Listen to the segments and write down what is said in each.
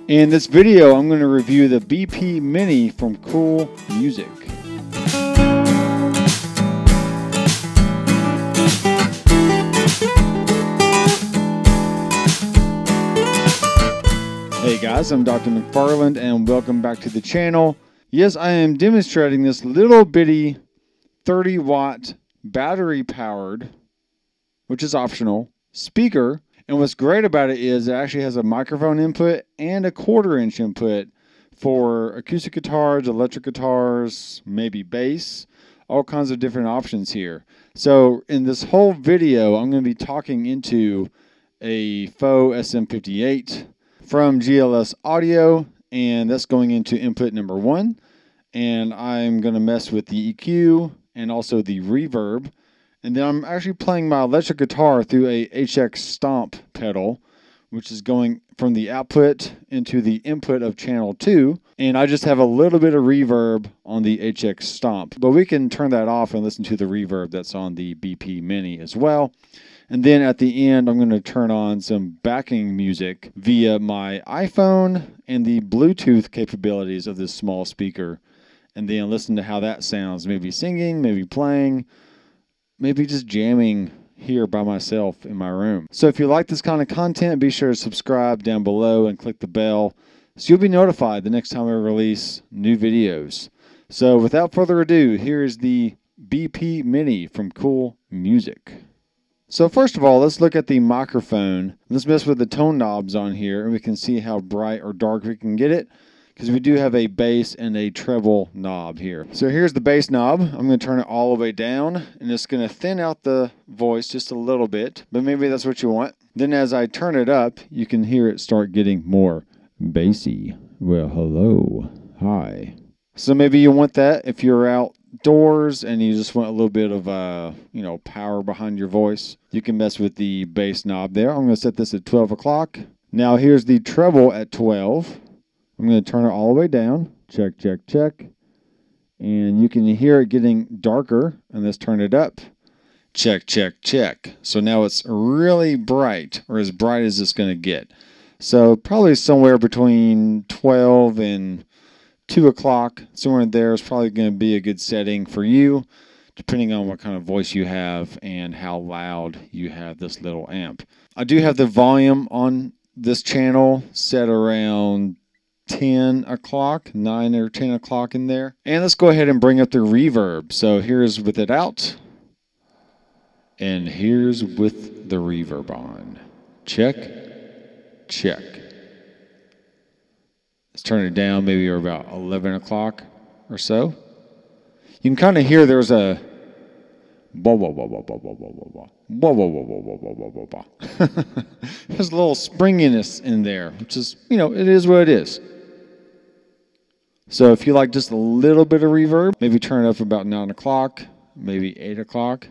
In this video, I'm going to review the BP Mini from CoolMusic. Hey guys, I'm Dr. Mcfarland and welcome back to the channel. Yes, I am demonstrating this little bitty 30 watt battery powered, which is optional, speaker. And what's great about it is it actually has a microphone input and a 1/4 inch input for acoustic guitars, electric guitars, maybe bass, all kinds of different options here. So in this whole video, I'm going to be talking into a faux SM58 from GLS Audio, and that's going into input number 1. And I'm going to mess with the EQ and also the reverb. And then I'm actually playing my electric guitar through a HX Stomp pedal, which is going from the output into the input of channel 2. And I just have a little bit of reverb on the HX Stomp. But we can turn that off and listen to the reverb that's on the BP Mini as well. And then at the end, I'm going to turn on some backing music via my iPhone and the Bluetooth capabilities of this small speaker. And then listen to how that sounds. Maybe singing, maybe playing, maybe just jamming here by myself in my room. So if you like this kind of content, be sure to subscribe down below and click the bell so you'll be notified the next time I release new videos. So without further ado, here is the BP Mini from CoolMusic. So first of all, let's look at the microphone. Let's mess with the tone knobs on here and we can see how bright or dark we can get it, because we do have a bass and a treble knob here. So here's the bass knob. I'm going to turn it all the way down, and it's going to thin out the voice just a little bit, but maybe that's what you want. Then as I turn it up, you can hear it start getting more bassy. Well, hello. Hi. So maybe you want that if you're outdoors and you just want a little bit of power behind your voice. You can mess with the bass knob there. I'm going to set this at 12 o'clock. Now here's the treble at 12. I'm going to turn it all the way down. Check, check, check. And you can hear it getting darker. And let's turn it up. Check, check, check. So now it's really bright, or as bright as it's going to get. So probably somewhere between 12 and 2 o'clock, somewhere in there is probably going to be a good setting for you, depending on what kind of voice you have and how loud you have this little amp. I do have the volume on this channel set around 10 o'clock, 9 or 10 o'clock in there. And let's go ahead and bring up the reverb. So here's with it out. And here's with the reverb on. Check, check. Let's turn it down maybe about 11 o'clock or so. You can kind of hear there's a blah, blah, blah, blah, blah, blah, blah, blah, blah, blah, blah, blah, blah, blah, blah, blah, blah. There's a little springiness in there, which is, it is what it is. So if you like just a little bit of reverb, maybe turn it up about 9 o'clock, maybe 8 o'clock,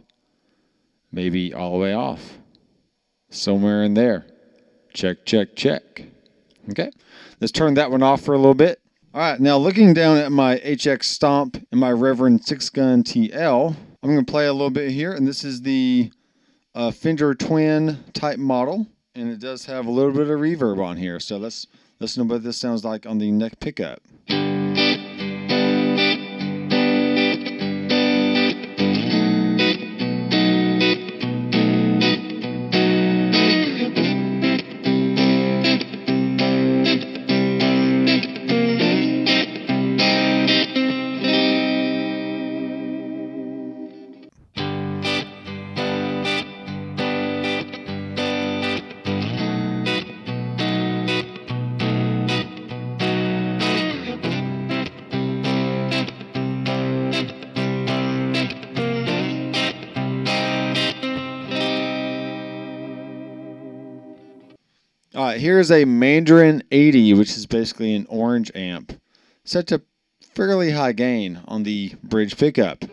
maybe all the way off. Somewhere in there. Check, check, check. Okay, let's turn that one off for a little bit. All right, now looking down at my HX Stomp and my Reverend 6-Gun TL, I'm going to play a little bit here, and this is the Fender Twin type model, and it does have a little bit of reverb on here. So let's listen to what this sounds like on the neck pickup. All right, here's a Mandarin 80, which is basically an orange amp, set to fairly high gain on the bridge pickup.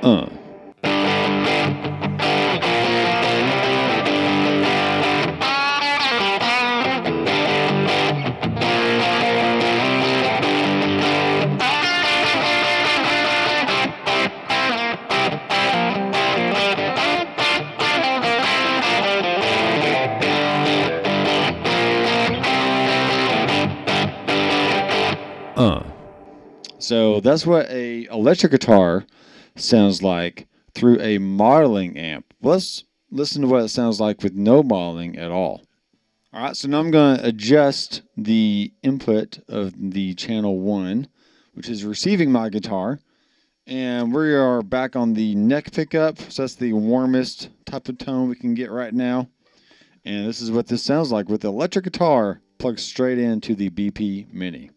Uh. So that's what a electric guitar sounds like through a modeling amp. Let's listen to what it sounds like with no modeling at all. All right, so now I'm going to adjust the input of the channel 1, which is receiving my guitar. And we are back on the neck pickup, so that's the warmest type of tone we can get right now. And this is what this sounds like with the electric guitar plugged straight into the BP Mini.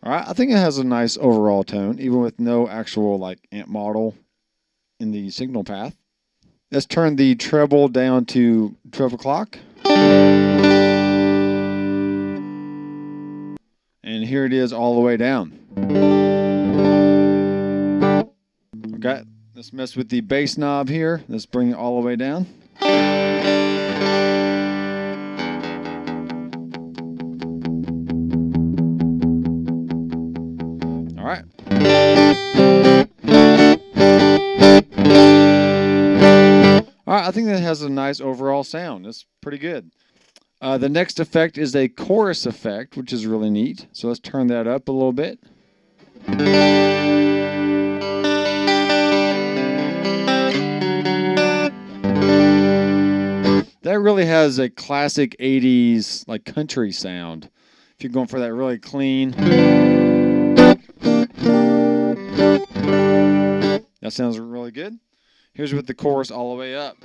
All right, I think it has a nice overall tone, even with no actual like amp model in the signal path. Let's turn the treble down to 12 o'clock. And here it is all the way down. Okay, let's mess with the bass knob here. Let's bring it all the way down. All right. All right, I think that has a nice overall sound. It's pretty good. The next effect is a chorus effect, which is really neat. So let's turn that up a little bit. That really has a classic 80s like country sound. If you're going for that really clean. That sounds really good. Here's with the chorus all the way up.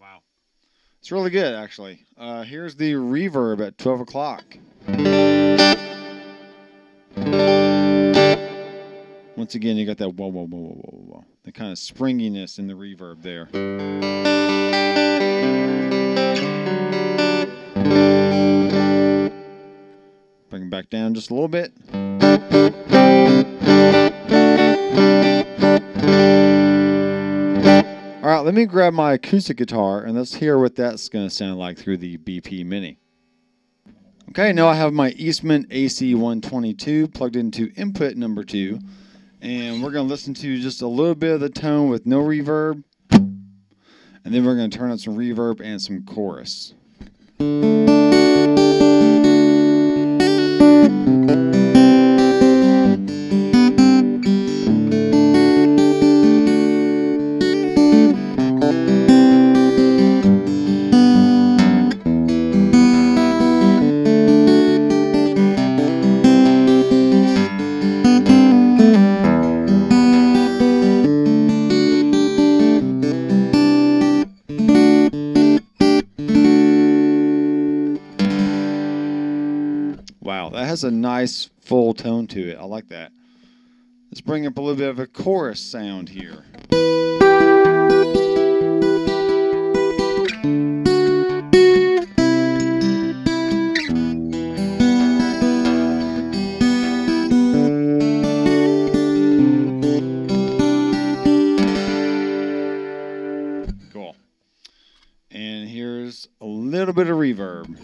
Wow. It's really good, actually. Here's the reverb at 12 o'clock. Once again, you got that whoa, whoa, whoa, whoa, whoa, whoa. The kind of springiness in the reverb there. Bring it back down just a little bit. All right, let me grab my acoustic guitar and let's hear what that's going to sound like through the BP Mini. Okay, now I have my Eastman AC-122 plugged into input number 2. And we're going to listen to just a little bit of the tone with no reverb. And then we're going to turn on some reverb and some chorus. Wow, that has a nice full tone to it. I like that. Let's bring up a little bit of a chorus sound here. Cool. And here's a little bit of reverb.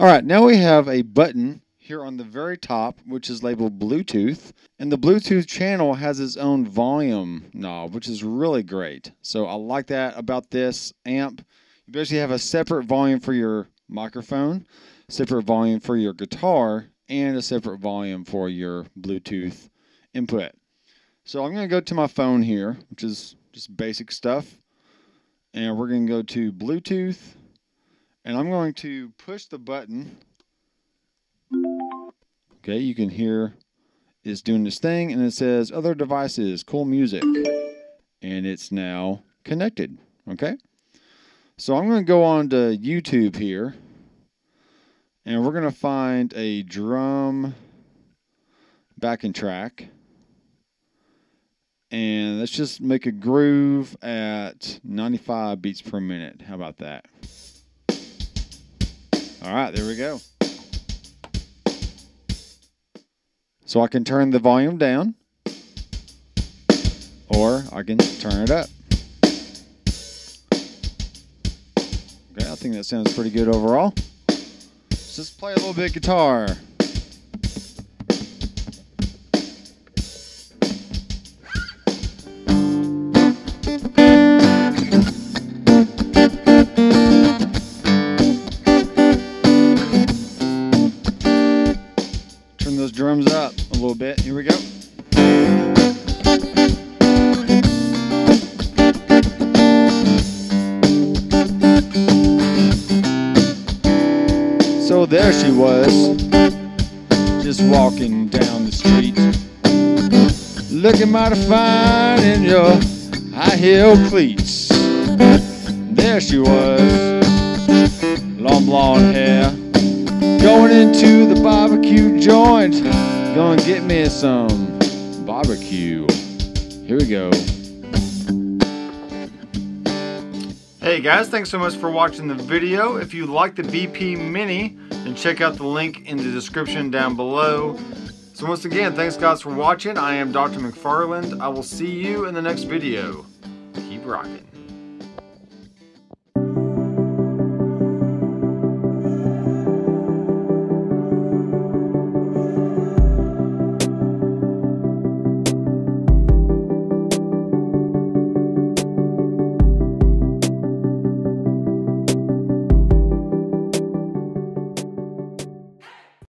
Alright, now we have a button here on the very top, which is labeled Bluetooth. And the Bluetooth channel has its own volume knob, which is really great. So I like that about this amp. You basically have a separate volume for your microphone, separate volume for your guitar, and a separate volume for your Bluetooth input. So I'm going to go to my phone here, which is just basic stuff. And we're going to go to Bluetooth. And I'm going to push the button. Okay, you can hear it's doing this thing, and it says other devices, CoolMusic. And it's now connected. Okay? So I'm going to go on to YouTube here. And we're going to find a drum backing track. And let's just make a groove at 95 beats per minute. How about that? All right, there we go. So I can turn the volume down, or I can turn it up. Okay, I think that sounds pretty good overall. Let's just play a little bit of guitar. Turn those drums up a little bit. Here we go. So there she was, just walking down the street, looking mighty fine in your high heel cleats. There she was, long blonde hair, going into the barbecue joint, gonna get me some barbecue. Here we go. Hey guys, thanks so much for watching the video. If you like the BP Mini, then check out the link in the description down below. So once again, thanks guys for watching. I am Dr. Mcfarland. I will see you in the next video. Keep rocking.